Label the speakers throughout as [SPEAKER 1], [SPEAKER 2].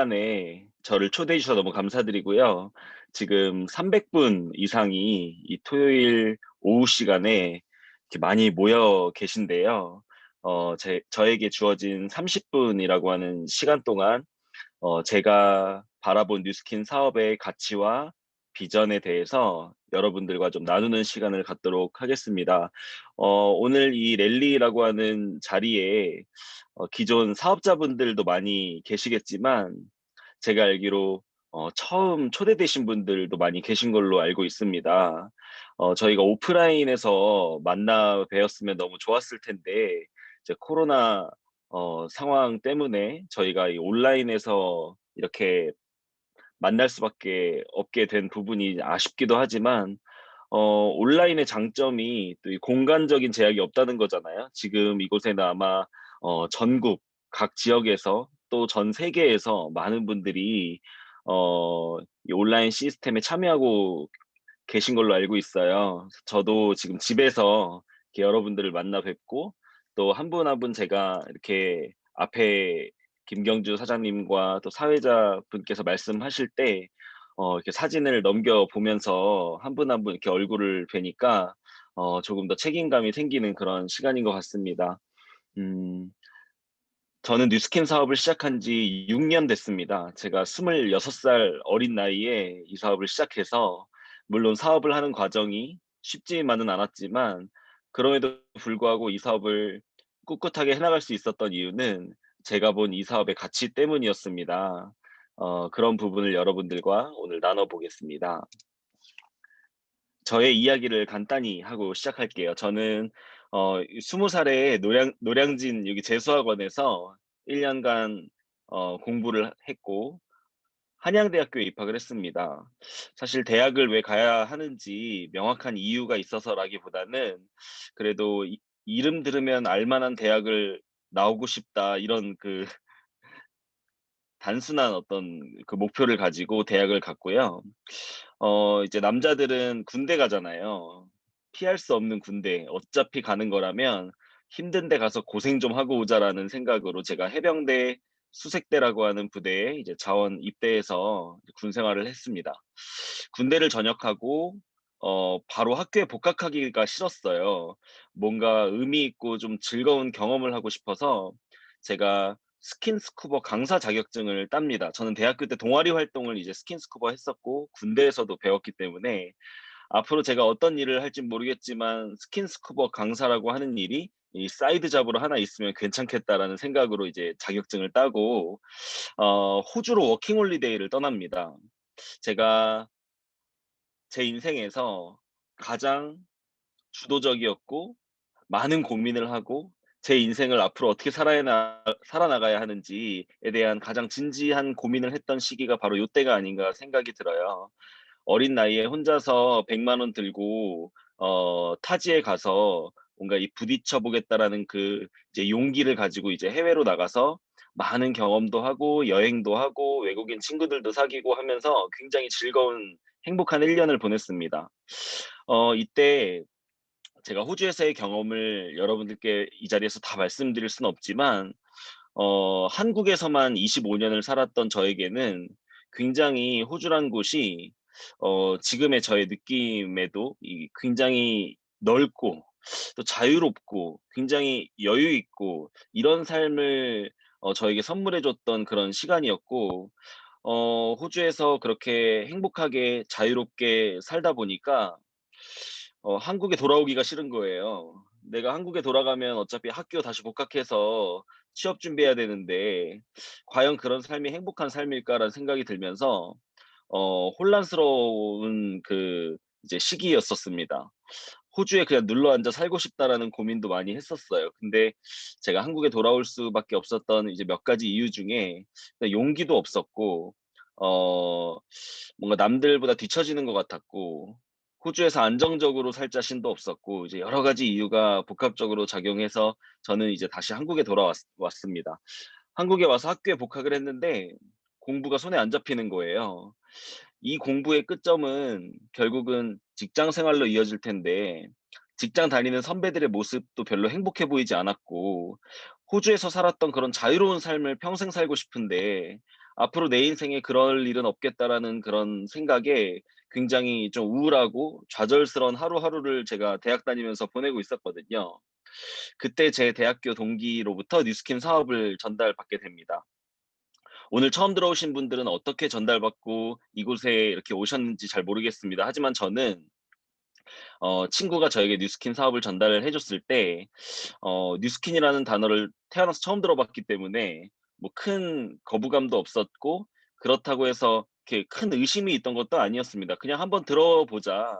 [SPEAKER 1] 시간에 저를 초대해 주셔서 너무 감사드리고요. 지금 300분 이상이 이 토요일 오후 시간에 이렇게 많이 모여 계신데요. 저에게 주어진 30분이라고 하는 시간 동안 제가 바라본 뉴스킨 사업의 가치와 비전에 대해서 여러분들과 좀 나누는 시간을 갖도록 하겠습니다. 오늘 이 랠리라고 하는 자리에 기존 사업자분들도 많이 계시겠지만 제가 알기로 처음 초대되신 분들도 많이 계신 걸로 알고 있습니다. 저희가 오프라인에서 만나 뵈었으면 너무 좋았을 텐데 이제 코로나 상황 때문에 저희가 이 온라인에서 이렇게 만날 수밖에 없게 된 부분이 아쉽기도 하지만 온라인의 장점이 또 이 공간적인 제약이 없다는 거잖아요. 지금 이곳에는 아마 전국 각 지역에서 또 전 세계에서 많은 분들이 이 온라인 시스템에 참여하고 계신 걸로 알고 있어요. 저도 지금 집에서 이렇게 여러분들을 만나 뵙고 또 한 분 한 분 제가 이렇게 앞에 김경주 사장님과 또 사회자분께서 말씀하실 때 이렇게 사진을 넘겨 보면서 한 분 한 분 이렇게 얼굴을 뵈니까 조금 더 책임감이 생기는 그런 시간인 것 같습니다. 음. 저는 뉴스킨 사업을 시작한 지 6년 됐습니다. 제가 26살 어린 나이에 이 사업을 시작해서 물론 사업을 하는 과정이 쉽지만은 않았지만 그럼에도 불구하고 이 사업을 꿋꿋하게 해 나갈 수 있었던 이유는 제가 본 이 사업의 가치 때문이었습니다. 그런 부분을 여러분들과 오늘 나눠 보겠습니다. 저의 이야기를 간단히 하고 시작할게요. 저는 20 살에 노량진 여기 재수학원에서 1 년간 공부를 했고 한양대학교에 입학을 했습니다. 사실 대학을 왜 가야 하는지 명확한 이유가 있어서라기보다는 그래도 이름 들으면 알 만한 대학을 나오고 싶다 이런 그 단순한 어떤 그 목표를 가지고 대학을 갔고요. 이제 남자들은 군대 가잖아요. 피할 수 없는 군대. 어차피 가는 거라면 '힘든 데 가서 고생 좀 하고 오자.'라는 생각으로 제가 해병대 수색대라고 하는 부대에 이제 자원 입대해서 군 생활을 했습니다. 군대를 전역하고 바로 학교에 복학하기가 싫었어요. 뭔가 의미 있고 좀 즐거운 경험을 하고 싶어서 제가 스킨스쿠버 강사 자격증을 땁니다. 저는 대학교 때 동아리 활동을 이제 스킨스쿠버 했었고 군대에서도 배웠기 때문에 앞으로 제가 어떤 일을 할진 모르겠지만 스킨스쿠버 강사라고 하는 일이 이 사이드 잡으로 하나 있으면 괜찮겠다라는 생각으로 이제 자격증을 따고 호주로 워킹 홀리데이를 떠납니다. 제가 제 인생에서 가장 주도적이었고 많은 고민을 하고 제 인생을 앞으로 어떻게 살아나가야 하는지에 대한 가장 진지한 고민을 했던 시기가 바로 요때가 아닌가 생각이 들어요. 어린 나이에 혼자서 100만 원 들고 타지에 가서 뭔가 이 '부딪혀 보겠다.'라는 그 이제 용기를 가지고 이제 해외로 나가서 많은 경험도 하고 여행도 하고 외국인 친구들도 사귀고 하면서 굉장히 즐거운 행복한 1 년을 보냈습니다. 이때 제가 호주에서의 경험을 여러분들께 이 자리에서 다 말씀드릴 수는 없지만 한국에서만 25 년을 살았던 저에게는 굉장히 호주란 곳이 지금의 저의 느낌에도 이 굉장히 넓고 또 자유롭고 굉장히 여유 있고 이런 삶을 저에게 선물해 줬던 그런 시간이었고 호주에서 그렇게 행복하게 자유롭게 살다 보니까 한국에 돌아오기가 싫은 거예요. 내가 한국에 돌아가면 어차피 학교 다시 복학해서 취업 준비해야 되는데 '과연 그런 삶이 행복한 삶일까?'라는 생각이 들면서 혼란스러운 그 이제 시기였었습니다. '호주에 그냥 눌러앉아 살고 싶다.'라는 고민도 많이 했었어요. 근데 제가 한국에 돌아올 수밖에 없었던 이제 몇 가지 이유 중에 용기도 없었고 어 뭔가 남들보다 뒤처지는 것 같았고 호주에서 안정적으로 살 자신도 없었고 이제 여러 가지 이유가 복합적으로 작용해서 저는 이제 다시 한국에 왔습니다. 한국에 와서 학교에 복학을 했는데 공부가 손에 안 잡히는 거예요. 이 공부의 끝점은 결국은 직장 생활로 이어질 텐데 직장 다니는 선배들의 모습도 별로 행복해 보이지 않았고 호주에서 살았던 그런 자유로운 삶을 평생 살고 싶은데 '앞으로 내 인생에 그럴 일은 없겠다.'라는 그런 생각에 굉장히 좀 우울하고 좌절스러운 하루하루를 제가 대학 다니면서 보내고 있었거든요. 그때 제 대학교 동기로부터 뉴스킨 사업을 전달받게 됩니다. 오늘 처음 들어오신 분들은 어떻게 전달받고 이곳에 이렇게 오셨는지 잘 모르겠습니다. 하지만 저는 친구가 저에게 뉴스킨 사업을 전달을 해 줬을 때 뉴스킨이라는 단어를 태어나서 처음 들어봤기 때문에 뭐 큰 거부감도 없었고, 그렇다고 해서 이렇게 큰 의심이 있던 것도 아니었습니다. 그냥 "한번 들어보자.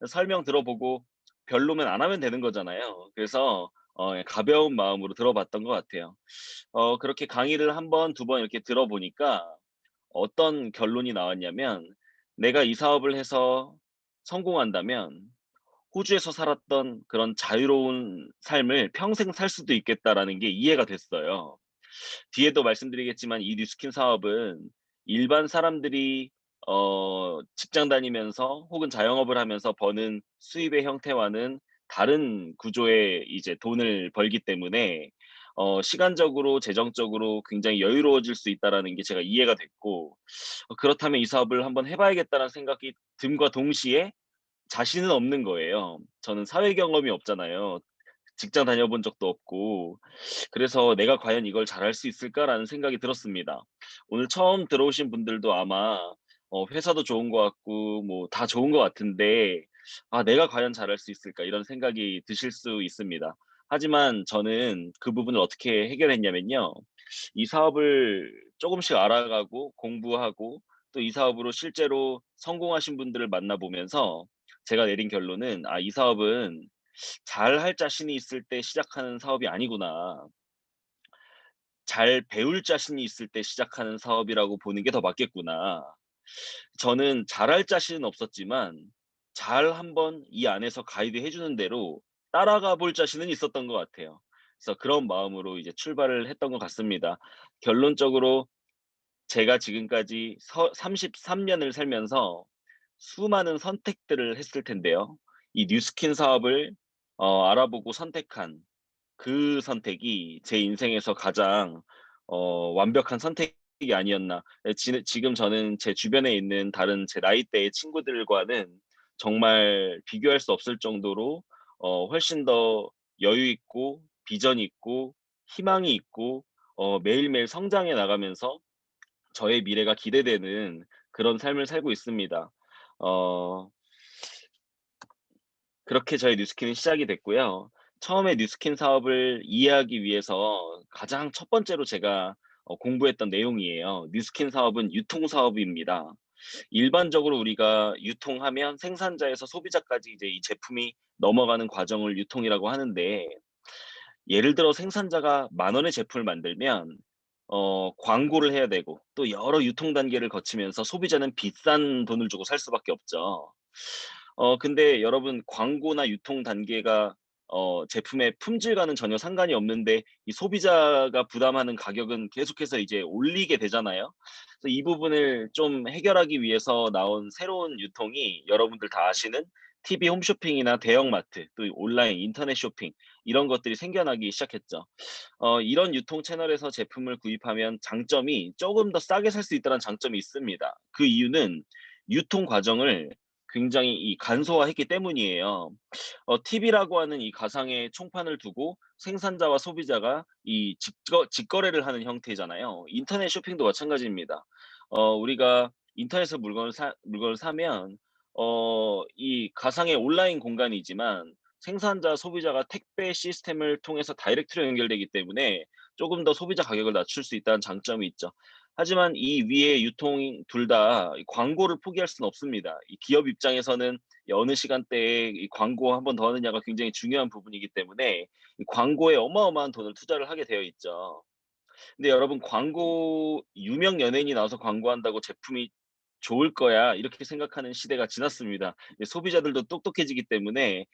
[SPEAKER 1] 설명 들어보고 별로면 안 하면 되는 거잖아요." 그래서 예 가벼운 마음으로 들어봤던 것 같아요. 그렇게 강의를 한 번, 두 번 이렇게 들어보니까 어떤 결론이 나왔냐면, 내가 이 사업을 해서 성공한다면 호주에서 살았던 그런 자유로운 삶을 평생 살 수도 있겠다라는 게 이해가 됐어요. 뒤에도 말씀드리겠지만 이 뉴스킨 사업은 일반 사람들이 직장 다니면서 혹은 자영업을 하면서 버는 수입의 형태와는 다른 구조의 이제 돈을 벌기 때문에 시간적으로 재정적으로 굉장히 여유로워질 수 있다라는 게 제가 이해가 됐고, 그렇다면 '이 사업을 한번 해 봐야겠다.'는 생각이 듦과 동시에 자신은 없는 거예요. 저는 사회 경험이 없잖아요. 직장 다녀본 적도 없고. 그래서 '내가 과연 이걸 잘할 수 있을까?'라는 생각이 들었습니다. 오늘 처음 들어오신 분들도 아마 회사도 좋은 것 같고 뭐 다 좋은 것 같은데 '아 내가 과연 잘할 수 있을까?' 이런 생각이 드실 수 있습니다. 하지만 저는 그 부분을 어떻게 해결했냐면요. 이 사업을 쪼금씩 알아가고 공부하고 또 이 사업으로 실제로 성공하신 분들을 만나 보면서 제가 내린 결론은 '아 이 사업은 잘할 자신이 있을 때 시작하는 사업이 아니구나. 잘 배울 자신이 있을 때 시작하는 사업이라고 보는 게 더 맞겠구나.' 저는 잘할 자신은 없었지만 잘 한번 이 안에서 가이드해 주는 대로 따라가 볼 자신은 있었던 것 같아요. 그래서 그런 마음으로 이제 출발을 했던 것 같습니다. 결론적으로 제가 지금까지 33 년을 살면서 수많은 선택들을 했을 텐데요. 이 뉴스킨 사업을 알아보고 선택한 그 선택이 제 인생에서 가장 완벽한 선택이 아니었나. 지금 저는 제 주변에 있는 다른 제 나이대의 친구들과는 정말 비교할 수 없을 정도로 훨씬 더 여유 있고 비전 있고 희망이 있고 매일매일 성장해 나가면서 저의 미래가 기대되는 그런 삶을 살고 있습니다. 어 그렇게 저의 뉴스킨은 시작이 됐고요. 처음에 뉴스킨 사업을 이해하기 위해서 가장 첫 번째로 제가 공부했던 내용이에요. 뉴스킨 사업은 유통 사업입니다. 일반적으로 우리가 유통하면 생산자에서 소비자까지 이제 이 제품이 넘어가는 과정을 유통이라고 하는데, 예를 들어 생산자가 만 원의 제품을 만들면 광고를 해야 되고 또 여러 유통 단계를 거치면서 소비자는 비싼 돈을 주고 살 수밖에 없죠. 근데 여러분, 광고나 유통 단계가 제품의 품질과는 전혀 상관이 없는데 이 소비자가 부담하는 가격은 계속해서 이제 올리게 되잖아요. 그래서 이 부분을 좀 해결하기 위해서 나온 새로운 유통이 여러분들 다 아시는 TV 홈쇼핑이나 대형마트, 또 온라인 인터넷 쇼핑, 이런 것들이 생겨나기 시작했죠. 이런 유통 채널에서 제품을 구입하면 장점이 쪼금 더 싸게 살 수 있다는 장점이 있습니다. 그 이유는 유통 과정을 굉장히 간소화했기 때문이에요. TV라고 하는 이 가상의 총판을 두고 생산자와 소비자가 이 직거래를 하는 형태잖아요. 인터넷 쇼핑도 마찬가지입니다. 우리가 인터넷에서 물건을 사면 이 가상의 온라인 공간이지만 생산자, 소비자가 택배 시스템을 통해서 다이렉트로 연결되기 때문에 조금 더 소비자 가격을 낮출 수 있다는 장점이 있죠. 하지만 이 위의 유통 둘 다 광고를 포기할 수는 없습니다. 이 기업 입장에서는 이 어느 시간대에 이 광고 한 번 더 하느냐가 굉장히 중요한 부분이기 때문에 이 광고에 어마어마한 돈을 투자를 하게 되어 있죠. 근데 여러분, 광고 유명 연예인이 나와서 광고한다고 제품이 좋을 거야 이렇게 생각하는 시대가 지났습니다. 이제 소비자들도 똑똑해지기 때문에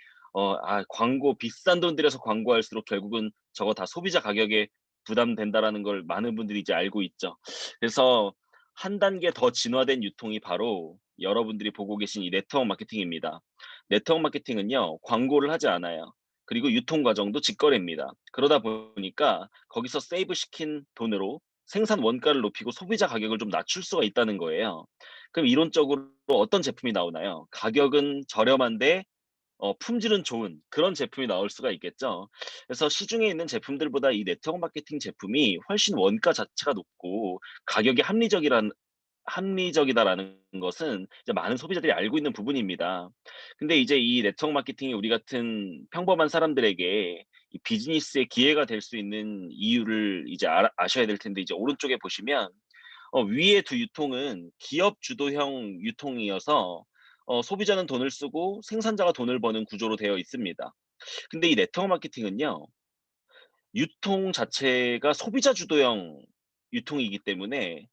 [SPEAKER 1] 광고 비싼 돈 들여서 광고할수록 결국은 저거 다 소비자 가격에 부담된다라는 걸 많은 분들이 이제 알고 있죠. 그래서 한 단계 더 진화된 유통이 바로 여러분들이 보고 계신 이 네트워크 마케팅입니다. 네트워크 마케팅은요, 광고를 하지 않아요. 그리고 유통 과정도 직거래입니다. 그러다 보니까 거기서 세이브 시킨 돈으로 생산 원가를 높이고 소비자 가격을 좀 낮출 수가 있다는 거예요. 그럼 이론적으로 어떤 제품이 나오나요? 가격은 저렴한데 품질은 좋은 그런 제품이 나올 수가 있겠죠. 그래서 시중에 있는 제품들보다 이 네트워크 마케팅 제품이 훨씬 원가 자체가 높고 가격이 합리적이다라는 것은 이제 많은 소비자들이 알고 있는 부분입니다. 근데 이제 이 네트워크 마케팅이 우리 같은 평범한 사람들에게 이 비즈니스의 기회가 될 수 있는 이유를 이제 아셔야 될 텐데, 이제 오른쪽에 보시면 위에 두 유통은 기업 주도형 유통이어서 소비자는 돈을 쓰고 생산자가 돈을 버는 구조로 되어 있습니다. 근데 이 네트워크 마케팅은요, 유통 자체가 소비자 주도형 유통이기 때문에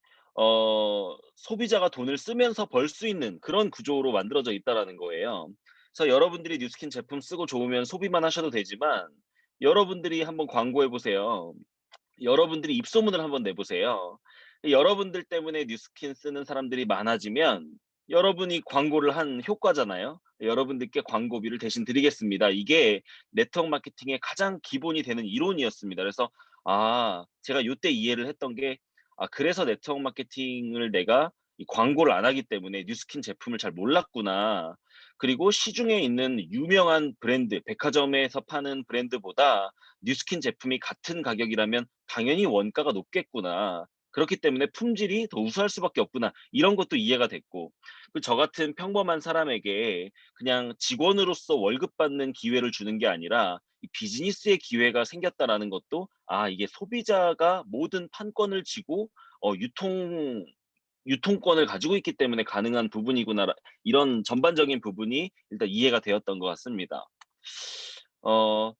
[SPEAKER 1] 소비자가 돈을 쓰면서 벌 수 있는 그런 구조로 만들어져 있다라는 거예요. 그래서 여러분들이 뉴스킨 제품 쓰고 좋으면 소비만 하셔도 되지만, 여러분들이 한번 광고해 보세요. 여러분들이 입소문을 한번 내 보세요. 여러분들 때문에 뉴스킨 쓰는 사람들이 많아지면 여러분이 광고를 한 효과잖아요. "여러분들께 광고비를 대신 드리겠습니다." 이게 네트워크 마케팅의 가장 기본이 되는 이론이었습니다. 그래서 제가 요때 이해를 했던 게, 그래서 네트워크 마케팅을 내가 이 광고를 안 하기 때문에 뉴스킨 제품을 잘 몰랐구나. 그리고 시중에 있는 유명한 브랜드, 백화점에서 파는 브랜드보다 뉴스킨 제품이 같은 가격이라면 당연히 원가가 높겠구나. 그렇기 때문에 품질이 더 우수할 수밖에 없구나. 이런 것도 이해가 됐고, 저 같은 평범한 사람에게 그냥 직원으로서 월급 받는 기회를 주는 게 아니라 이 비즈니스의 기회가 생겼다라는 것도, 이게 소비자가 모든 판권을 쥐고 유통권을 가지고 있기 때문에 가능한 부분이구나, 이런 전반적인 부분이 일단 이해가 되었던 것 같습니다.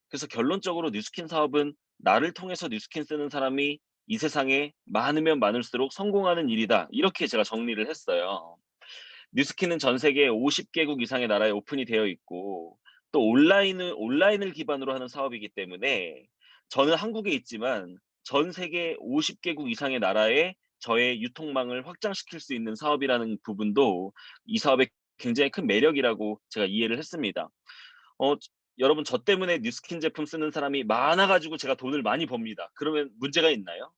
[SPEAKER 1] 그래서 결론적으로 뉴스킨 사업은 나를 통해서 뉴스킨 쓰는 사람이 이 세상에 많으면 많을수록 성공하는 일이다. 이렇게 제가 정리를 했어요. 뉴스킨은 전 세계 50 개국 이상의 나라에 오픈이 되어 있고, 또 온라인을 기반으로 하는 사업이기 때문에 저는 한국에 있지만 전 세계 50 개국 이상의 나라에 저의 유통망을 확장시킬 수 있는 사업이라는 부분도 이 사업의 굉장히 큰 매력이라고 제가 이해를 했습니다. 어 여러분, 저 때문에 뉴스킨 제품 쓰는 사람이 많아 가지고 제가 돈을 많이 법니다. 그러면 문제가 있나요?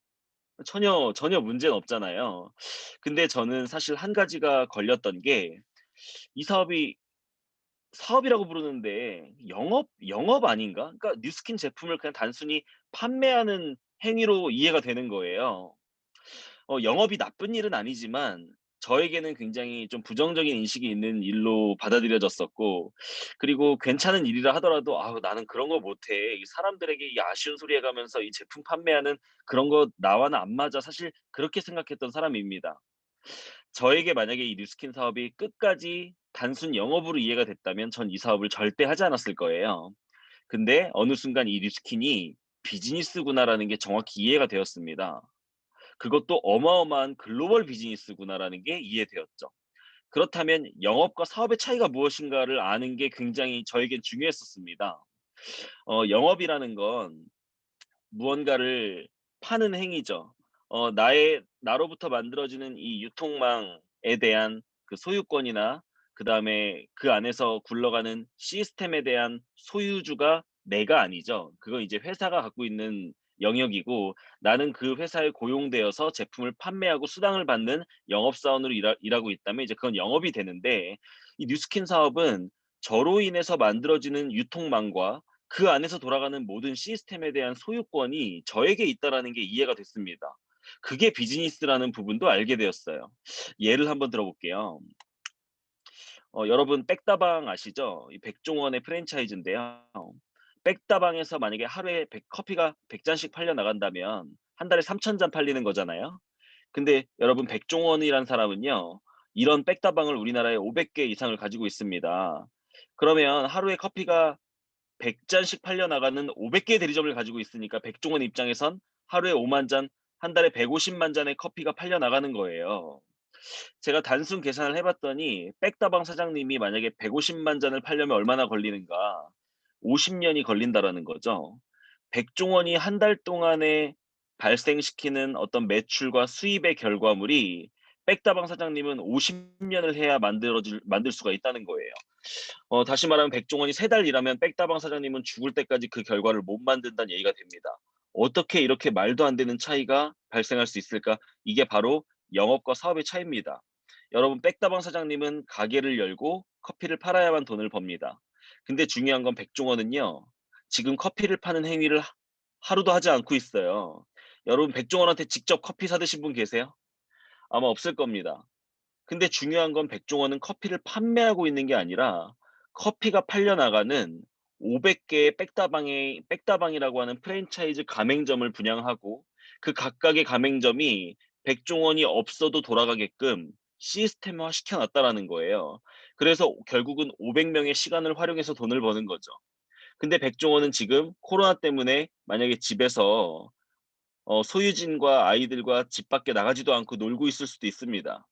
[SPEAKER 1] 전혀 문제는 없잖아요. 근데 저는 사실 한 가지가 걸렸던 게, 이 사업이라고 부르는데 영업 아닌가? 그러니까 뉴스킨 제품을 그냥 단순히 판매하는 행위로 이해가 되는 거예요. 영업이 나쁜 일은 아니지만 저에게는 굉장히 좀 부정적인 인식이 있는 일로 받아들여졌었고, 그리고 괜찮은 일이라 하더라도 '아우 나는 그런 거 못해. 이 사람들에게 이 아쉬운 소리 해 가면서 이 제품 판매하는 그런 거 나와는 안 맞아.' 사실 그렇게 생각했던 사람입니다. 저에게 만약에 이 뉴스킨 사업이 끝까지 단순 영업으로 이해가 됐다면 전 이 사업을 절대 하지 않았을 거예요. 근데 어느 순간 이 뉴스킨이 '비즈니스구나.'라는 게 정확히 이해가 되었습니다. 그것도 어마어마한 글로벌 비즈니스구나라는 게 이해되었죠. 그렇다면 영업과 사업의 차이가 무엇인가를 아는 게 굉장히 저에겐 중요했었습니다. 영업이라는 건 무언가를 파는 행위죠. 나로부터 만들어지는 이 유통망에 대한 그 소유권이나, 그다음에 그 안에서 굴러가는 시스템에 대한 소유주가 내가 아니죠. 그건 이제 회사가 갖고 있는 영역이고, 나는 그 회사에 고용되어서 제품을 판매하고 수당을 받는 영업사원으로 일하고 있다면 이제 그건 영업이 되는데, 이 뉴스킨 사업은 저로 인해서 만들어지는 유통망과 그 안에서 돌아가는 모든 시스템에 대한 소유권이 저에게 있다라는 게 이해가 됐습니다. 그게 비즈니스라는 부분도 알게 되었어요. 예를 한번 들어 볼게요. 여러분 백다방 아시죠? 이 백종원의 프랜차이즈인데요. 백다방에서 만약에 하루에 커피가 100 잔씩 팔려 나간다면 한 달에 3,000잔 팔리는 거잖아요. 근데 여러분, 백종원이란 사람은요, 이런 백다방을 우리나라에 500개 이상을 가지고 있습니다. 그러면 하루에 커피가 100 잔씩 팔려 나가는 500개 대리점을 가지고 있으니까 백종원 입장에선 하루에 5만 잔, 한 달에 150만 잔의 커피가 팔려 나가는 거예요. 제가 단순 계산을 해 봤더니 백다방 사장님이 만약에 150만 잔을 팔려면 얼마나 걸리는가? 50 년이 걸린다라는 거죠. 백종원이 한 달 동안에 발생시키는 어떤 매출과 수입의 결과물이 백다방 사장님은 50 년을 해야 만들 수가 있다는 거예요. 다시 말하면 백종원이 3달 일하면 백다방 사장님은 죽을 때까지 그 결과를 못 만든다는 얘기가 됩니다. 어떻게 이렇게 말도 안 되는 차이가 발생할 수 있을까? 이게 바로 영업과 사업의 차이입니다. 여러분, 백다방 사장님은 가게를 열고 커피를 팔아야만 돈을 법니다. 근데 중요한 건 백종원은요, 지금 커피를 파는 행위를 하루도 하지 않고 있어요. 여러분, 백종원한테 직접 커피 사드신 분 계세요? 아마 없을 겁니다. 근데 중요한 건 백종원은 커피를 판매하고 있는 게 아니라 커피가 팔려나가는 500 개의 백다방이라고 하는 프랜차이즈 가맹점을 분양하고 그 각각의 가맹점이 백종원이 없어도 돌아가게끔 시스템화 시켜 놨다라는 거예요. 그래서 결국은 500 명의 시간을 활용해서 돈을 버는 거죠. 근데 백종원은 지금 코로나 때문에 만약에 집에서 소유진과 아이들과 집 밖에 나가지도 않고 놀고 있을 수도 있습니다.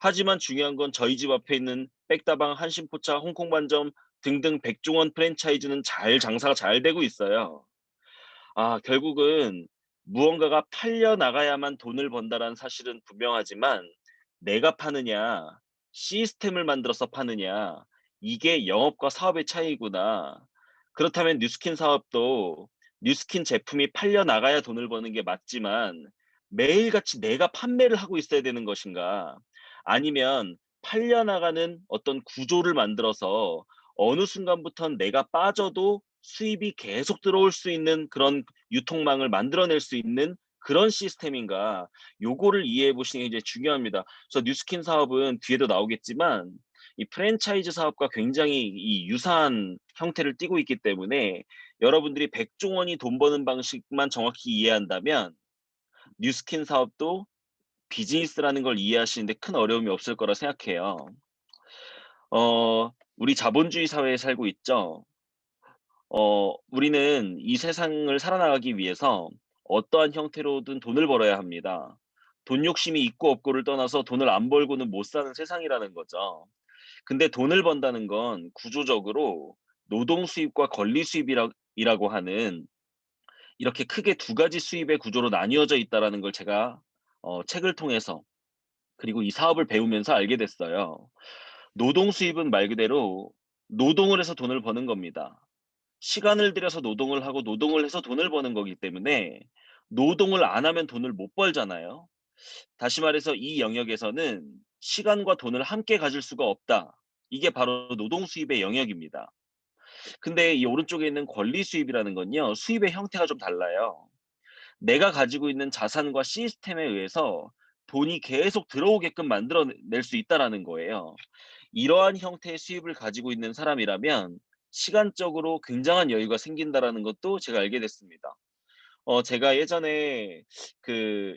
[SPEAKER 1] 하지만 중요한 건 저희 집 앞에 있는 백다방, 한신포차, 홍콩반점 등등 백종원 프랜차이즈는 잘 장사가 잘 되고 있어요. 결국은 무언가가 팔려 나가야만 돈을 번다라는 사실은 분명하지만 내가 파느냐, 시스템을 만들어서 파느냐, 이게 영업과 사업의 차이구나. 그렇다면 뉴스킨 사업도 뉴스킨 제품이 팔려 나가야 돈을 버는 게 맞지만 매일같이 내가 판매를 하고 있어야 되는 것인가? 아니면 팔려 나가는 어떤 구조를 만들어서 어느 순간부턴 내가 빠져도 수입이 계속 들어올 수 있는 그런 유통망을 만들어낼 수 있는 그런 시스템인가, 요거를 이해해 보시는 게 이제 중요합니다. 그래서 뉴스킨 사업은 뒤에도 나오겠지만 이 프랜차이즈 사업과 굉장히 이 유사한 형태를 띠고 있기 때문에 여러분들이 백종원이 돈 버는 방식만 정확히 이해한다면 뉴스킨 사업도 비즈니스라는 걸 이해하시는데 큰 어려움이 없을 거라 생각해요. 우리 자본주의 사회에 살고 있죠. 우리는 이 세상을 살아나가기 위해서 어떠한 형태로든 돈을 벌어야 합니다. 돈 욕심이 있고 없고를 떠나서 돈을 안 벌고는 못 사는 세상이라는 거죠. 근데 돈을 번다는 건 구조적으로 노동 수입과 권리 수입이라고 하는 이렇게 크게 두 가지 수입의 구조로 나뉘어져 있다라는 걸 제가 책을 통해서 그리고 이 사업을 배우면서 알게 됐어요. 노동 수입은 말 그대로 노동을 해서 돈을 버는 겁니다. 시간을 들여서 노동을 하고 노동을 해서 돈을 버는 거기 때문에 노동을 안 하면 돈을 못 벌잖아요. 다시 말해서 이 영역에서는 시간과 돈을 함께 가질 수가 없다. 이게 바로 노동 수입의 영역입니다. 근데 이 오른쪽에 있는 권리 수입이라는 건요, 수입의 형태가 좀 달라요. 내가 가지고 있는 자산과 시스템에 의해서 돈이 계속 들어오게끔 만들어낼 수 있다라는 거예요. 이러한 형태의 수입을 가지고 있는 사람이라면 시간적으로 굉장한 여유가 생긴다라는 것도 제가 알게 됐습니다. 제가 예전에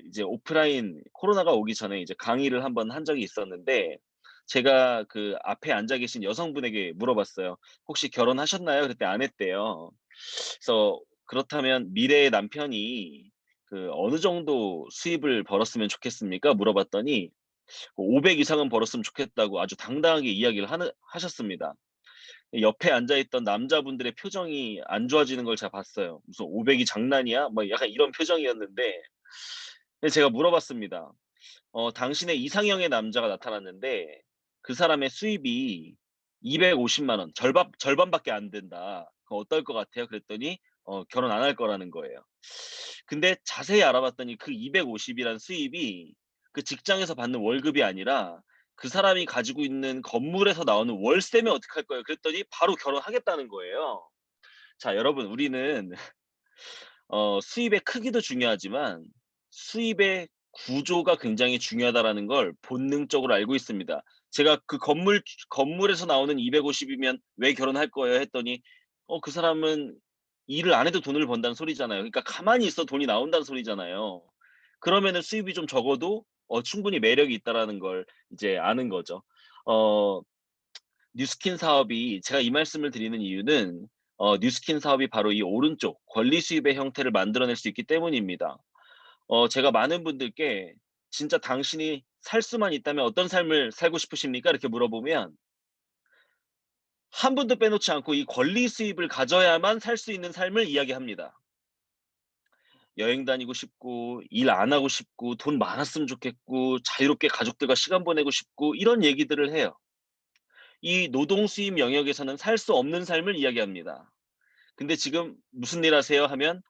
[SPEAKER 1] 이제 오프라인 코로나가 오기 전에 이제 강의를 한번 한 적이 있었는데 제가 그 앞에 앉아 계신 여성분에게 물어봤어요. "혹시 결혼하셨나요?" 그랬더니 안 했대요. 그래서 "그렇다면 미래의 남편이 어느 정도 수입을 벌었으면 좋겠습니까?" 물어봤더니 500 이상은 벌었으면 좋겠다고 아주 당당하게 이야기를 하셨습니다. 옆에 앉아 있던 남자분들의 표정이 안 좋아지는 걸 제가 봤어요. "무슨 500이 장난이야?" 막 약간 이런 표정이었는데 근데 제가 물어봤습니다. "당신의 이상형의 남자가 나타났는데 그 사람의 수입이 250만 원, 절반밖에 안 된다. 그거 어떨 것 같아요?" 그랬더니 결혼 안 할 거라는 거예요. 근데 자세히 알아봤더니 그 250 이란 수입이 그 직장에서 받는 월급이 아니라 그 사람이 가지고 있는 건물에서 나오는 월세면 어떡할 거예요. 그랬더니 바로 결혼하겠다는 거예요. 자, 여러분, 우리는 수입의 크기도 중요하지만 수입의 구조가 굉장히 중요하다라는 걸 본능적으로 알고 있습니다. 제가 그 건물에서 나오는 250 이면 "왜 결혼할 거예요?" 했더니 그 사람은 일을 안 해도 돈을 번다는 소리잖아요. 그러니까 가만히 있어도 돈이 나온다는 소리잖아요. 그러면은 수입이 좀 적어도 충분히 매력이 있다라는 걸 이제 아는 거죠. 어 뉴스킨 사업이 제가 이 말씀을 드리는 이유는 뉴스킨 사업이 바로 이 오른쪽 권리 수입의 형태를 만들어낼 수 있기 때문입니다. 제가 많은 분들께 "진짜 당신이 살 수만 있다면 어떤 삶을 살고 싶으십니까?" 이렇게 물어보면 한 분도 빼놓지 않고 이 권리 수입을 가져야만 살 수 있는 삶을 이야기합니다. 여행 다니고 싶고 일 안 하고 싶고 돈 많았으면 좋겠고 자유롭게 가족들과 시간 보내고 싶고 이런 얘기들을 해요. 이 노동 수입 영역에서는 살 수 없는 삶을 이야기합니다. 근데 지금 "무슨 일 하세요?" 하면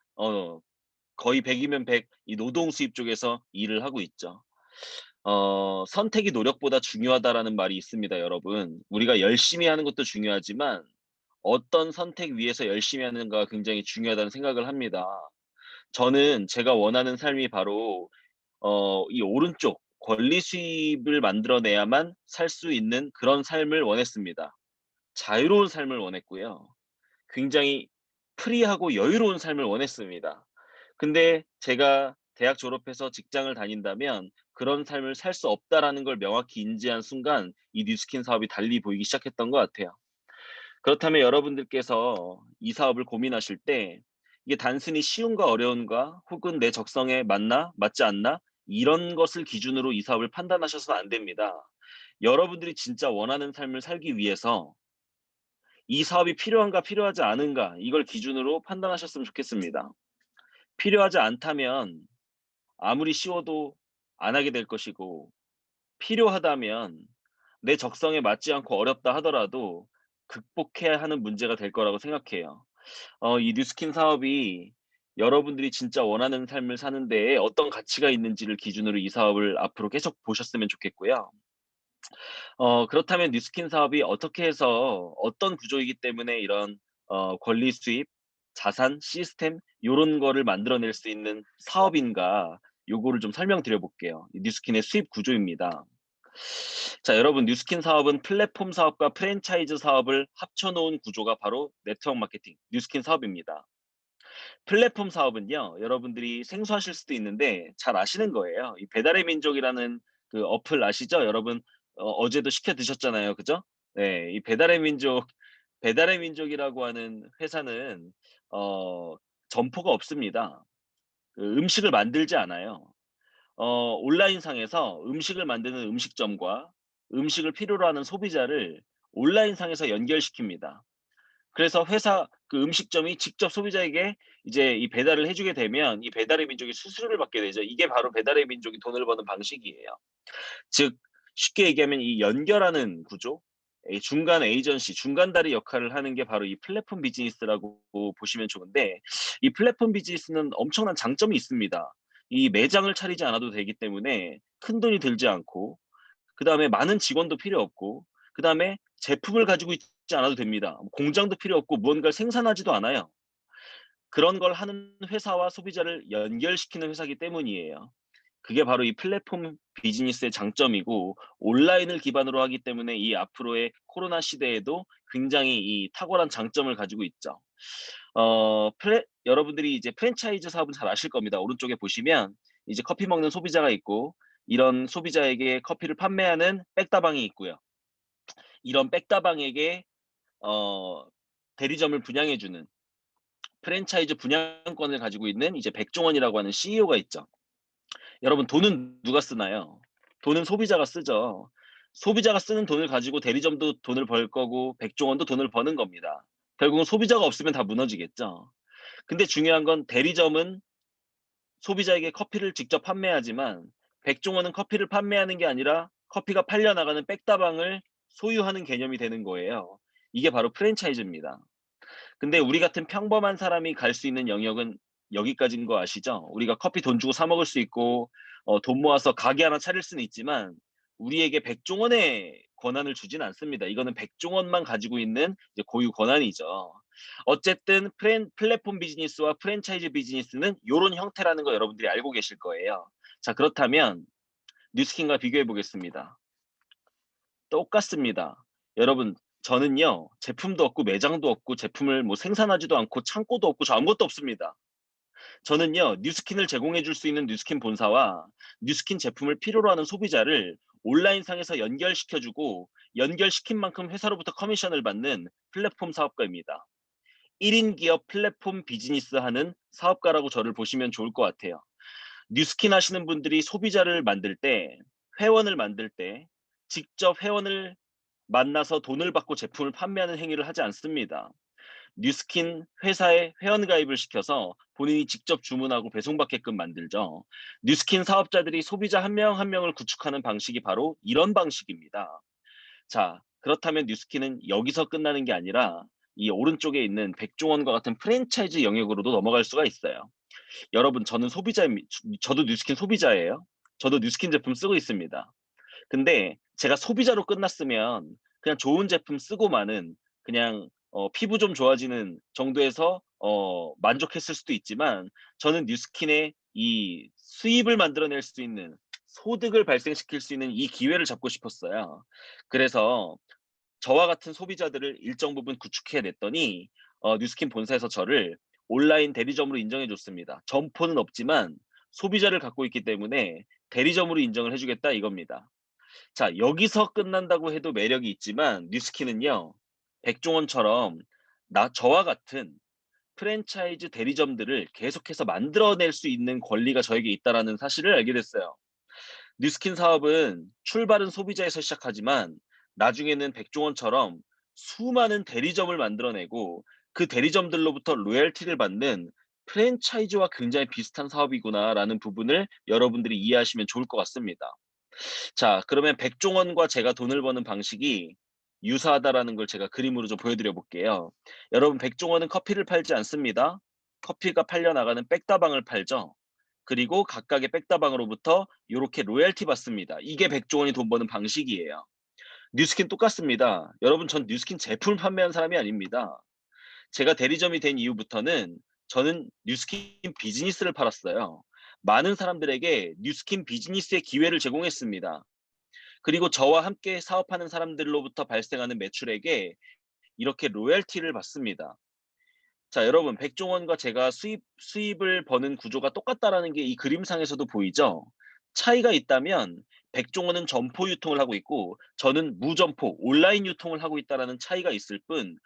[SPEAKER 1] 거의 100 이면 100 이 노동 수입 쪽에서 일을 하고 있죠. "선택이 노력보다 중요하다."라는 말이 있습니다, 여러분. 우리가 열심히 하는 것도 중요하지만 어떤 선택 위에서 열심히 하는가가 굉장히 중요하다는 생각을 합니다. 저는 제가 원하는 삶이 바로 이 오른쪽 권리 수입을 만들어내야만 살 수 있는 그런 삶을 원했습니다. 자유로운 삶을 원했고요. 굉장히 프리하고 여유로운 삶을 원했습니다. 근데 제가 대학 졸업해서 직장을 다닌다면 그런 삶을 살 수 없다라는 걸 명확히 인지한 순간 이 뉴스킨 사업이 달리 보이기 시작했던 것 같아요. 그렇다면 여러분들께서 이 사업을 고민하실 때 이게 단순히 쉬운가 어려운가 혹은 내 적성에 맞나 맞지 않나 이런 것을 기준으로 이 사업을 판단하셔서는 안 됩니다. 여러분들이 진짜 원하는 삶을 살기 위해서 이 사업이 필요한가 필요하지 않은가 이걸 기준으로 판단하셨으면 좋겠습니다. 필요하지 않다면 아무리 쉬워도 안 하게 될 것이고, 필요하다면 내 적성에 맞지 않고 어렵다 하더라도 극복해야 하는 문제가 될 거라고 생각해요. 이 뉴스킨 사업이 여러분들이 진짜 원하는 삶을 사는 데에 어떤 가치가 있는지를 기준으로 이 사업을 앞으로 계속 보셨으면 좋겠고요. 그렇다면 뉴스킨 사업이 어떻게 해서 어떤 구조이기 때문에 이런 권리 수입, 자산, 시스템 요런 거를 만들어낼 수 있는 사업인가 요거를 좀 설명드려 볼게요. 이 뉴스킨의 수입 구조입니다. 자, 여러분 뉴스킨 사업은 플랫폼 사업과 프랜차이즈 사업을 합쳐 놓은 구조가 바로 네트워크 마케팅 뉴스킨 사업입니다. 플랫폼 사업은요, 여러분들이 생소하실 수도 있는데 잘 아시는 거예요. 이 배달의 민족이라는 그 어플 아시죠? 여러분 어제도 시켜 드셨잖아요. 그죠? 네. 이 배달의 민족이라고 하는 회사는 어 점포가 없습니다. 그 음식을 만들지 않아요. 온라인상에서 음식을 만드는 음식점과 음식을 필요로 하는 소비자를 온라인상에서 연결시킵니다. 그래서 회사 그 음식점이 직접 소비자에게 이제 이 배달을 해 주게 되면 이 배달의 민족이 수수료를 받게 되죠. 이게 바로 배달의 민족이 돈을 버는 방식이에요. 즉 쉽게 얘기하면 이 연결하는 구조, 이 중간 에이전시, 중간다리 역할을 하는 게 바로 이 플랫폼 비즈니스라고 보시면 좋은데, 이 플랫폼 비즈니스는 엄청난 장점이 있습니다. 이 매장을 차리지 않아도 되기 때문에 큰돈이 들지 않고, 그다음에 많은 직원도 필요 없고, 그다음에 제품을 가지고 있지 않아도 됩니다. 공장도 필요 없고 무언가를 생산하지도 않아요. 그런 걸 하는 회사와 소비자를 연결시키는 회사이기 때문이에요. 그게 바로 이 플랫폼 비즈니스의 장점이고, 온라인을 기반으로 하기 때문에 이 앞으로의 코로나 시대에도 굉장히 이 탁월한 장점을 가지고 있죠. 프레 여러분들이 이제 프랜차이즈 사업은 잘 아실 겁니다. 오른쪽에 보시면 이제 커피 먹는 소비자가 있고, 이런 소비자에게 커피를 판매하는 백다방이 있고요. 이런 백다방에게 어 대리점을 분양해 주는 프랜차이즈 분양권을 가지고 있는 이제 백종원이라고 하는 CEO가 있죠. 여러분 돈은 누가 쓰나요? 돈은 소비자가 쓰죠. 소비자가 쓰는 돈을 가지고 대리점도 돈을 벌 거고 백종원도 돈을 버는 겁니다. 결국은 소비자가 없으면 다 무너지겠죠. 근데 중요한 건 대리점은 소비자에게 커피를 직접 판매하지만 백종원은 커피를 판매하는 게 아니라 커피가 팔려 나가는 백다방을 소유하는 개념이 되는 거예요. 이게 바로 프랜차이즈입니다. 근데 우리 같은 평범한 사람이 갈 수 있는 영역은 여기까지인 거 아시죠? 우리가 커피 돈 주고 사 먹을 수 있고 돈 모아서 가게 하나 차릴 수는 있지만 우리에게 백종원의 권한을 주진 않습니다. 이거는 백종원만 가지고 있는 이제 고유 권한이죠. 어쨌든 플랫폼 비즈니스와 프랜차이즈 비즈니스는 요런 형태라는 거 여러분들이 알고 계실 거예요. 자, 그렇다면 뉴스킨과 비교해 보겠습니다. 똑같습니다. 여러분, 저는요 제품도 없고 매장도 없고 제품을 뭐 생산하지도 않고 창고도 없고 저 아무것도 없습니다. 저는요 뉴스킨을 제공해 줄 수 있는 뉴스킨 본사와 뉴스킨 제품을 필요로 하는 소비자를 온라인상에서 연결시켜 주고, 연결시킨 만큼 회사로부터 커미션을 받는 플랫폼 사업가입니다. 1인 기업 플랫폼 비즈니스 하는 사업가라고 저를 보시면 좋을 것 같아요. 뉴스킨 하시는 분들이 소비자를 만들 때, 회원을 만들 때 직접 회원을 만나서 돈을 받고 제품을 판매하는 행위를 하지 않습니다. 뉴스킨 회사에 회원가입을 시켜서 본인이 직접 주문하고 배송받게끔 만들죠. 뉴스킨 사업자들이 소비자 한 명 한 명을 구축하는 방식이 바로 이런 방식입니다. 자, 그렇다면 뉴스킨은 여기서 끝나는 게 아니라 이 오른쪽에 있는 백종원과 같은 프랜차이즈 영역으로도 넘어갈 수가 있어요. 여러분 저는 소비자입니 저도 뉴스킨 소비자예요. 저도 뉴스킨 제품 쓰고 있습니다. 근데 제가 소비자로 끝났으면 그냥 좋은 제품 쓰고 마는 그냥 피부 좀 좋아지는 정도에서 만족했을 수도 있지만 저는 뉴스킨의 이 수입을 만들어낼 수 있는 소득을 발생시킬 수 있는 이 기회를 잡고 싶었어요. 그래서 저와 같은 소비자들을 일정 부분 구축해 냈더니 뉴스킨 본사에서 저를 온라인 대리점으로 인정해 줬습니다. 점포는 없지만 소비자를 갖고 있기 때문에 대리점으로 인정을 해 주겠다 이겁니다. 자, 여기서 끝난다고 해도 매력이 있지만 뉴스킨은요. 백종원처럼 저와 같은 프랜차이즈 대리점들을 계속해서 만들어낼 수 있는 권리가 저에게 있다라는 사실을 알게 됐어요. 뉴스킨 사업은 출발은 소비자에서 시작하지만 나중에는 백종원처럼 수많은 대리점을 만들어내고 그 대리점들로부터 로열티를 받는 프랜차이즈와 굉장히 비슷한 사업이구나라는 부분을 여러분들이 이해하시면 좋을 것 같습니다. 자, 그러면 백종원과 제가 돈을 버는 방식이 유사하다라는 걸 제가 그림으로 좀 보여드려 볼게요. 여러분, 백종원은 커피를 팔지 않습니다. 커피가 팔려 나가는 백다방을 팔죠. 그리고 각각의 백다방으로부터 요렇게 로열티 받습니다. 이게 백종원이 돈 버는 방식이에요. 뉴스킨 똑같습니다. 여러분, 전 뉴스킨 제품을 판매한 사람이 아닙니다. 제가 대리점이 된 이후부터는 저는 뉴스킨 비즈니스를 팔았어요. 많은 사람들에게 뉴스킨 비즈니스의 기회를 제공했습니다. 그리고 저와 함께 사업하는 사람들로부터 발생하는 매출액에 이렇게 로열티를 받습니다. 자, 여러분, 백종원과 제가 수입을 버는 구조가 똑같다라는 게 이 그림상에서도 보이죠? 차이가 있다면 백종원은 점포 유통을 하고 있고 저는 무점포 온라인 유통을 하고 있다라는 차이가 있을 뿐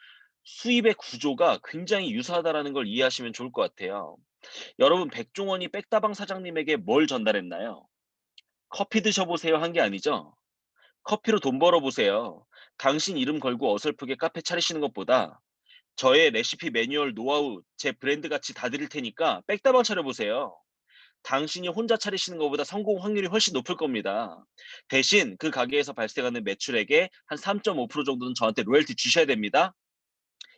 [SPEAKER 1] 수입의 구조가 굉장히 유사하다라는 걸 이해하시면 좋을 것 같아요. 여러분, 백종원이 백다방 사장님에게 뭘 전달했나요? 커피 드셔보세요 한 게 아니죠? 커피로 돈 벌어보세요. 당신 이름 걸고 어설프게 카페 차리시는 것보다 저의 레시피 매뉴얼 노하우 제 브랜드 가치 다 드릴 테니까 백다방 차려보세요. 당신이 혼자 차리시는 것보다 성공 확률이 훨씬 높을 겁니다. 대신 그 가게에서 발생하는 매출액의 한 3.5% 정도는 저한테 로열티 주셔야 됩니다.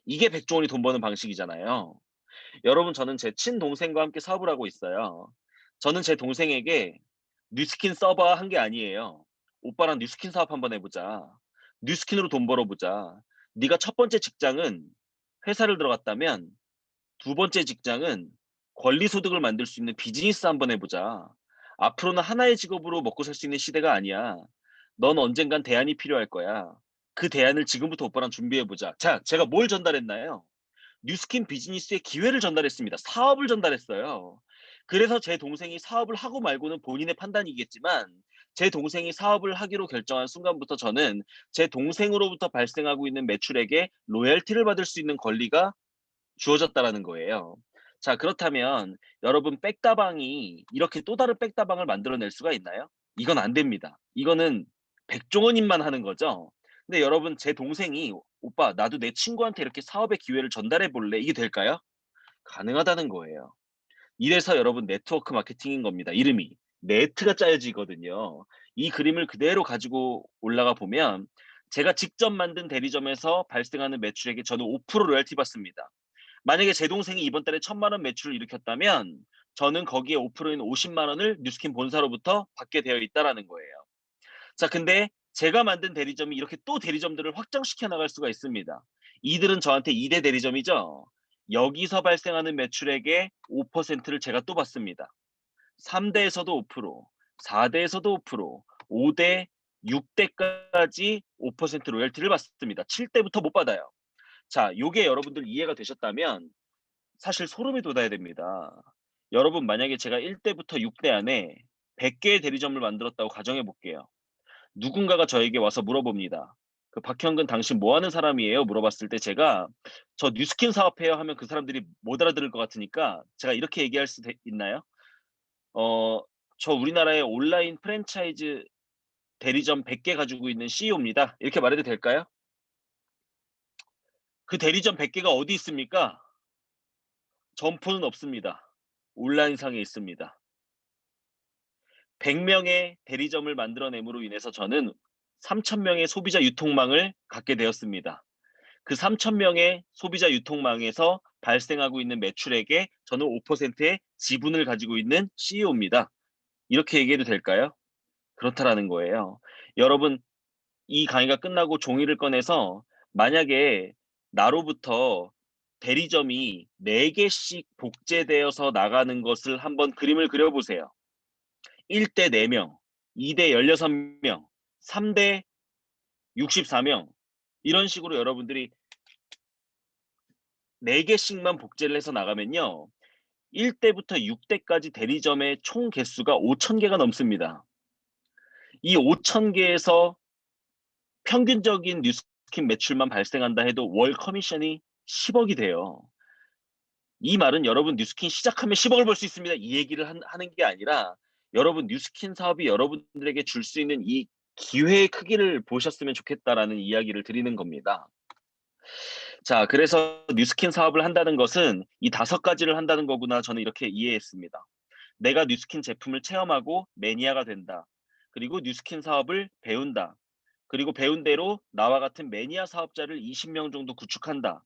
[SPEAKER 1] 이게 백종원이 돈 버는 방식이잖아요. 여러분, 저는 제 친동생과 함께 사업을 하고 있어요. 저는 제 동생에게 뉴스킨 서버 한 게 아니에요. "오빠랑 뉴스킨 사업 한번 해 보자. 뉴스킨으로 돈 벌어 보자. 네가 첫 번째 직장은 회사를 들어갔다면 두 번째 직장은 권리 소득을 만들 수 있는 비즈니스 한번 해 보자. 앞으로는 하나의 직업으로 먹고 살 수 있는 시대가 아니야. 넌 언젠간 대안이 필요할 거야. 그 대안을 지금부터 오빠랑 준비해 보자." 자, 제가 뭘 전달했나요? 뉴스킨 비즈니스의 기회를 전달했습니다. 사업을 전달했어요. 그래서 제 동생이 사업을 하고 말고는 본인의 판단이겠지만 제 동생이 사업을 하기로 결정한 순간부터 저는 제 동생으로부터 발생하고 있는 매출액에 로열티를 받을 수 있는 권리가 주어졌다라는 거예요. 자, 그렇다면 여러분, 백다방이 이렇게 또 다른 백다방을 만들어낼 수가 있나요? 이건 안 됩니다. 이거는 백종원님만 하는 거죠. 근데 여러분, 제 동생이 "오빠 나도 내 친구한테 이렇게 사업의 기회를 전달해 볼래." 이게 될까요? 가능하다는 거예요. 이래서 여러분 네트워크 마케팅인 겁니다. 이름이. 네트가 짜여지거든요. 이 그림을 그대로 가지고 올라가 보면 제가 직접 만든 대리점에서 발생하는 매출액에 저는 5% 로열티 받습니다. 만약에 제 동생이 이번 달에 1,000만 원 매출을 일으켰다면 저는 거기에 5%인 50만 원을 뉴스킨 본사로부터 받게 되어 있다라는 거예요. 자, 근데 제가 만든 대리점이 이렇게 또 대리점들을 확장시켜 나갈 수가 있습니다. 이들은 저한테 2대 대리점이죠. 여기서 발생하는 매출액의 5%를 제가 또 받습니다. 3대에서도 5%, 4대에서도 5%, 5대, 6대까지 5% 로열티를 받습니다. 7대부터 못 받아요. 자, 요게 여러분들 이해가 되셨다면 사실 소름이 돋아야 됩니다. 여러분, 만약에 제가 1 대부터 6대 안에 100 개의 대리점을 만들었다고 가정해 볼게요. 누군가가 저에게 와서 물어봅니다. 그 "박형근 당신 뭐 하는 사람이에요?" 물어봤을 때 제가 "저 뉴스킨 사업해요." 하면 그 사람들이 못 알아들을 것 같으니까 제가 이렇게 얘기할 수 있나요? 어 "저 우리나라의 온라인 프랜차이즈 대리점 100개 가지고 있는 CEO입니다." 이렇게 말해도 될까요? 그 대리점 100 개가 어디 있습니까? 점포는 없습니다. 온라인상에 있습니다. 100 명의 대리점을 만들어냄으로 인해서 저는 3,000 명의 소비자 유통망을 갖게 되었습니다. 그 3,000명의 소비자 유통망에서 발생하고 있는 매출액의 저는 5%의 지분을 가지고 있는 CEO입니다. 이렇게 얘기해도 될까요? 그렇다라는 거예요. 여러분, 이 강의가 끝나고 종이를 꺼내서 만약에 나로부터 대리점이 4개씩 복제되어서 나가는 것을 한번 그림을 그려 보세요. 1대 4명, 2대 16명, 3대 64명, 이런 식으로 여러분들이 4개씩만 복제를 해서 나가면요. 1 대부터 6 대까지 대리점의 총 개수가 5,000 개가 넘습니다. 이 5,000 개에서 평균적인 뉴스킨 매출만 발생한다 해도 월 커미션이 10억이 돼요. 이 말은 여러분 뉴스킨 시작하면 10억을 벌 수 있습니다. 이 얘기를 하는 게 아니라 여러분 뉴스킨 사업이 여러분들에게 줄 수 있는 이 기회의 크기를 보셨으면 좋겠다라는 이야기를 드리는 겁니다. 자, 그래서 뉴스킨 사업을 한다는 것은 이 5가지를 한다는 거구나, 저는 이렇게 이해했습니다. 내가 뉴스킨 제품을 체험하고 매니아가 된다. 그리고 뉴스킨 사업을 배운다. 그리고 배운 대로 나와 같은 매니아 사업자를 20명 정도 구축한다.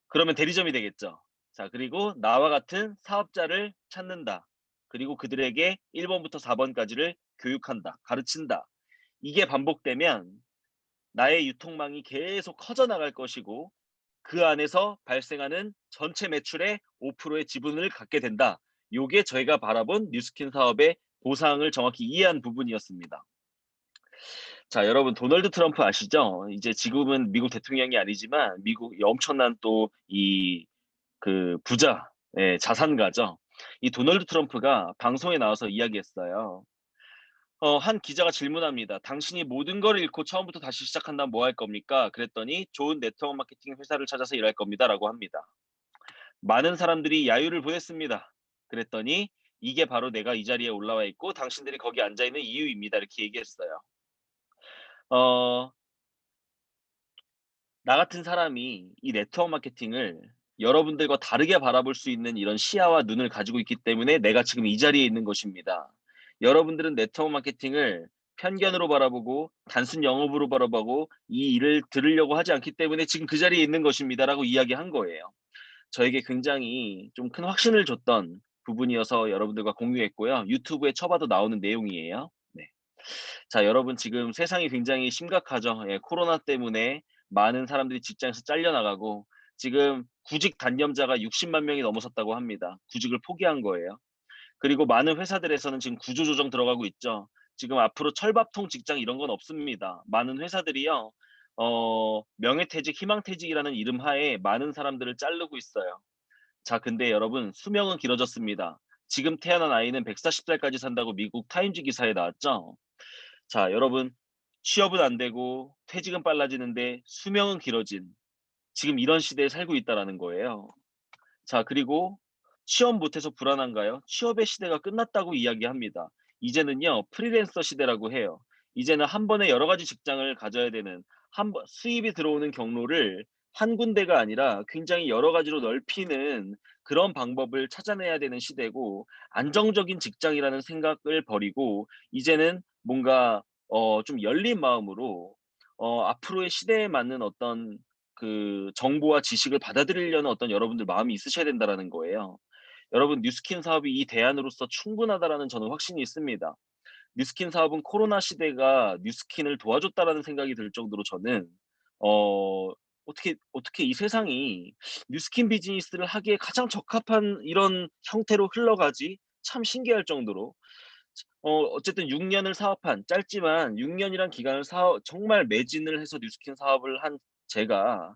[SPEAKER 1] 그러면 대리점이 되겠죠. 자, 그리고 나와 같은 사업자를 찾는다. 그리고 그들에게 1번부터 4번까지를 교육한다. 가르친다. 이게 반복되면 나의 유통망이 계속 커져 나갈 것이고 그 안에서 발생하는 전체 매출의 5%의 지분을 갖게 된다. 요게 저희가 바라본 뉴스킨 사업의 보상을 정확히 이해한 부분이었습니다. 자, 여러분, 도널드 트럼프 아시죠? 이제 지금은 미국 대통령이 아니지만 미국이 엄청난 또 이 부자, 예, 자산가죠. 이 도널드 트럼프가 방송에 나와서 이야기했어요. 한 기자가 질문합니다. "당신이 모든 걸 잃고 처음부터 다시 시작한다면 뭐 할 겁니까?" 그랬더니 "좋은 네트워크 마케팅 회사를 찾아서 일할 겁니다."라고 합니다. "많은 사람들이 야유를 보냈습니다." 그랬더니 "이게 바로 내가 이 자리에 올라와 있고 당신들이 거기 앉아 있는 이유입니다." 이렇게 얘기했어요. 어 나 같은 사람이 이 네트워크 마케팅을 여러분들과 다르게 바라볼 수 있는 이런 시야와 눈을 가지고 있기 때문에 내가 지금 이 자리에 있는 것입니다. 여러분들은 네트워크 마케팅을 편견으로 바라보고 단순 영업으로 바라보고 이 일을 들으려고 하지 않기 때문에 지금 그 자리에 있는 것입니다라고 이야기한 거예요. 저에게 굉장히 좀 큰 확신을 줬던 부분이어서 여러분들과 공유했고요. 유튜브에 쳐봐도 나오는 내용이에요. 네. 자, 여러분, 지금 세상이 굉장히 심각하죠. 예, 코로나 때문에 많은 사람들이 직장에서 잘려나가고 지금 구직 단념자가 60만 명이 넘어섰다고 합니다. 구직을 포기한 거예요. 그리고 많은 회사들에서는 지금 구조조정 들어가고 있죠. 지금 앞으로 철밥통 직장 이런 건 없습니다. 많은 회사들이요. 명예퇴직, 희망퇴직이라는 이름 하에 많은 사람들을 자르고 있어요. 자, 근데 여러분, 수명은 길어졌습니다. 지금 태어난 아이는 140살까지 산다고 미국 타임즈 기사에 나왔죠. 자, 여러분, 취업은 안 되고 퇴직은 빨라지는데 수명은 길어진 지금 이런 시대에 살고 있다라는 거예요. 자, 그리고 취업 못해서 불안한가요? 취업의 시대가 끝났다고 이야기합니다. 이제는요, 프리랜서 시대라고 해요. 이제는 한 번에 여러 가지 직장을 가져야 되는 수입이 들어오는 경로를 한 군데가 아니라 굉장히 여러 가지로 넓히는 그런 방법을 찾아내야 되는 시대고 안정적인 직장이라는 생각을 버리고 이제는 뭔가 좀 열린 마음으로 앞으로의 시대에 맞는 어떤 정보와 지식을 받아들이려는 어떤 여러분들 마음이 있으셔야 된다라는 거예요. 여러분, 뉴스킨 사업이 이 대안으로서 충분하다라는 저는 확신이 있습니다. 뉴스킨 사업은 코로나 시대가 뉴스킨을 도와줬다라는 생각이 들 정도로 저는 어 어떻게 이 세상이 뉴스킨 비즈니스를 하기에 가장 적합한 이런 형태로 흘러가지 참 신기할 정도로 어쨌든 6 년을 사업한, 짧지만 6 년이란 기간을 정말 매진을 해서 뉴스킨 사업을 한 제가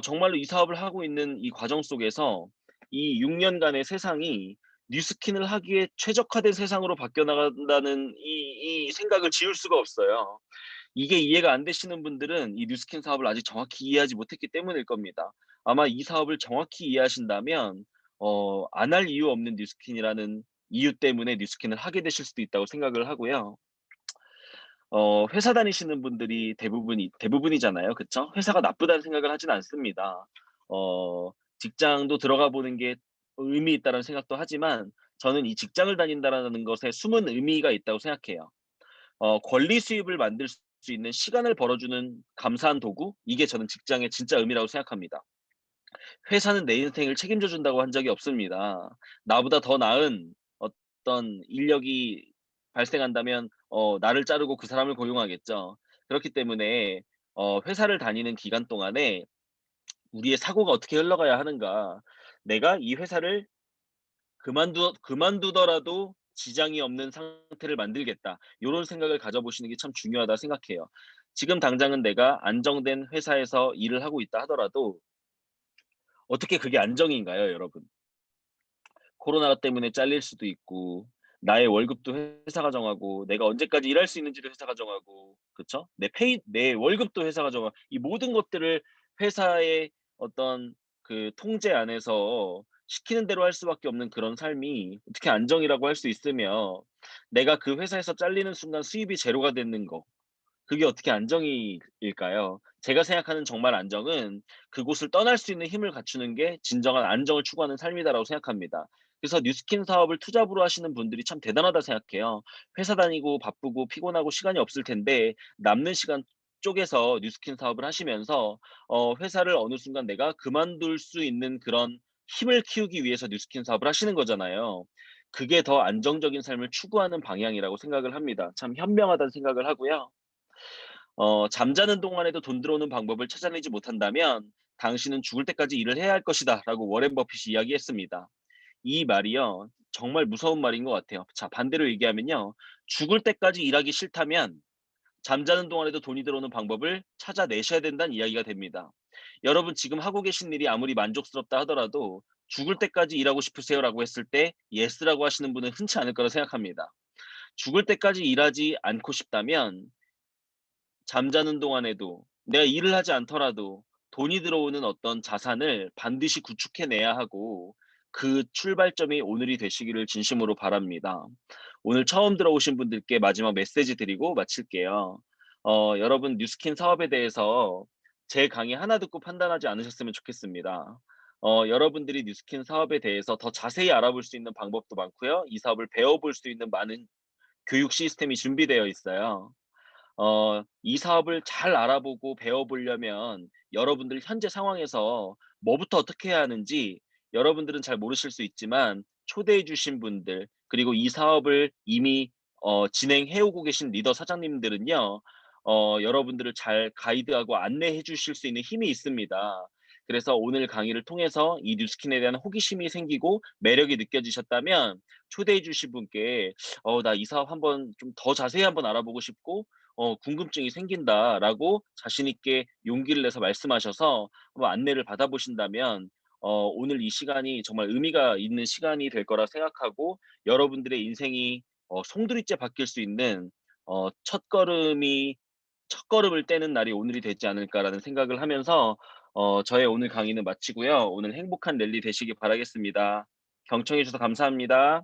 [SPEAKER 1] 정말로 이 사업을 하고 있는 이 과정 속에서 이 6 년간의 세상이 뉴스킨을 하기에 최적화된 세상으로 바뀌어 나간다는 이 생각을 지울 수가 없어요. 이게 이해가 안 되시는 분들은 이 뉴스킨 사업을 아직 정확히 이해하지 못했기 때문일 겁니다. 아마 이 사업을 정확히 이해하신다면 안 할 이유 없는 뉴스킨이라는 이유 때문에 뉴스킨을 하게 되실 수도 있다고 생각을 하고요. 회사 다니시는 분들이 대부분이잖아요. 그쵸? 회사가 나쁘다는 생각을 하진 않습니다. 직장도 들어가 보는 게 의미 있다는 생각도 하지만 저는 이 직장을 다닌다라는 것에 숨은 의미가 있다고 생각해요. 권리 수입을 만들 수 있는 시간을 벌어주는 감사한 도구, 이게 저는 직장의 진짜 의미라고 생각합니다. 회사는 내 인생을 책임져 준다고 한 적이 없습니다. 나보다 더 나은 어떤 인력이 발생한다면 나를 자르고 그 사람을 고용하겠죠. 그렇기 때문에 회사를 다니는 기간 동안에 우리의 사고가 어떻게 흘러가야 하는가. 내가 이 회사를 그만두더라도 지장이 없는 상태를 만들겠다. 요런 생각을 가져보시는 게 참 중요하다 생각해요. 지금 당장은 내가 안정된 회사에서 일을 하고 있다 하더라도 어떻게 그게 안정인가요, 여러분? 코로나 때문에 잘릴 수도 있고, 나의 월급도 회사가 정하고, 내가 언제까지 일할 수 있는지도 회사가 정하고, 그쵸? 내 월급도 회사가 정하고, 이 모든 것들을 회사의 어떤 그 통제 안에서 시키는 대로 할 수밖에 없는 그런 삶이 어떻게 안정이라고 할 수 있으며, 내가 그 회사에서 잘리는 순간 수입이 제로가 되는 거, 그게 어떻게 안정일까요? 제가 생각하는 정말 안정은 그곳을 떠날 수 있는 힘을 갖추는 게 진정한 안정을 추구하는 삶이다라고 생각합니다. 그래서 뉴스킨 사업을 투잡으로 하시는 분들이 참 대단하다 생각해요. 회사 다니고 바쁘고 피곤하고 시간이 없을 텐데 남는 시간 쪼개서 뉴스킨 사업을 하시면서 회사를 어느 순간 내가 그만둘 수 있는 그런 힘을 키우기 위해서 뉴스킨 사업을 하시는 거잖아요. 그게 더 안정적인 삶을 추구하는 방향이라고 생각을 합니다. 참 현명하다는 생각을 하고요. "잠자는 동안에도 돈 들어오는 방법을 찾아내지 못한다면 당신은 죽을 때까지 일을 해야 할 것이다."라고 워렌 버핏이 이야기했습니다. 이 말이요. 정말 무서운 말인 것 같아요. 자, 반대로 얘기하면요. 죽을 때까지 일하기 싫다면 잠자는 동안에도 돈이 들어오는 방법을 찾아내셔야 된다는 이야기가 됩니다. 여러분 지금 하고 계신 일이 아무리 만족스럽다 하더라도 "죽을 때까지 일하고 싶으세요?"라고 했을 때 "예스."라고 하시는 분은 흔치 않을 거라 생각합니다. 죽을 때까지 일하지 않고 싶다면 잠자는 동안에도 내가 일을 하지 않더라도 돈이 들어오는 어떤 자산을 반드시 구축해 내야 하고 그 출발점이 오늘이 되시기를 진심으로 바랍니다. 오늘 처음 들어오신 분들께 마지막 메시지 드리고 마칠게요. 여러분 뉴스킨 사업에 대해서 제 강의 하나 듣고 판단하지 않으셨으면 좋겠습니다. 여러분들이 뉴스킨 사업에 대해서 더 자세히 알아볼 수 있는 방법도 많고요. 이 사업을 배워볼 수 있는 많은 교육 시스템이 준비되어 있어요. 이 사업을 잘 알아보고 배워보려면 여러분들 현재 상황에서 뭐부터 어떻게 해야 하는지 여러분들은 잘 모르실 수 있지만 초대해 주신 분들 그리고 이 사업을 이미 진행해 오고 계신 리더 사장님들은요. 여러분들을 잘 가이드하고 안내해 주실 수 있는 힘이 있습니다. 그래서 오늘 강의를 통해서 이 뉴스킨에 대한 호기심이 생기고 매력이 느껴지셨다면 초대해 주신 분께 나 이 사업 한번 좀 더 자세히 한번 알아보고 싶고 궁금증이 생긴다."라고 자신 있게 용기를 내서 말씀하셔서 한번 안내를 받아 보신다면 오늘 이 시간이 정말 의미가 있는 시간이 될 거라 생각하고 여러분들의 인생이 송두리째 바뀔 수 있는 첫걸음을 떼는 날이 오늘이 되지 않을까라는 생각을 하면서 저의 오늘 강의는 마치고요. 오늘 행복한 랠리 되시길 바라겠습니다. 경청해 주셔서 감사합니다.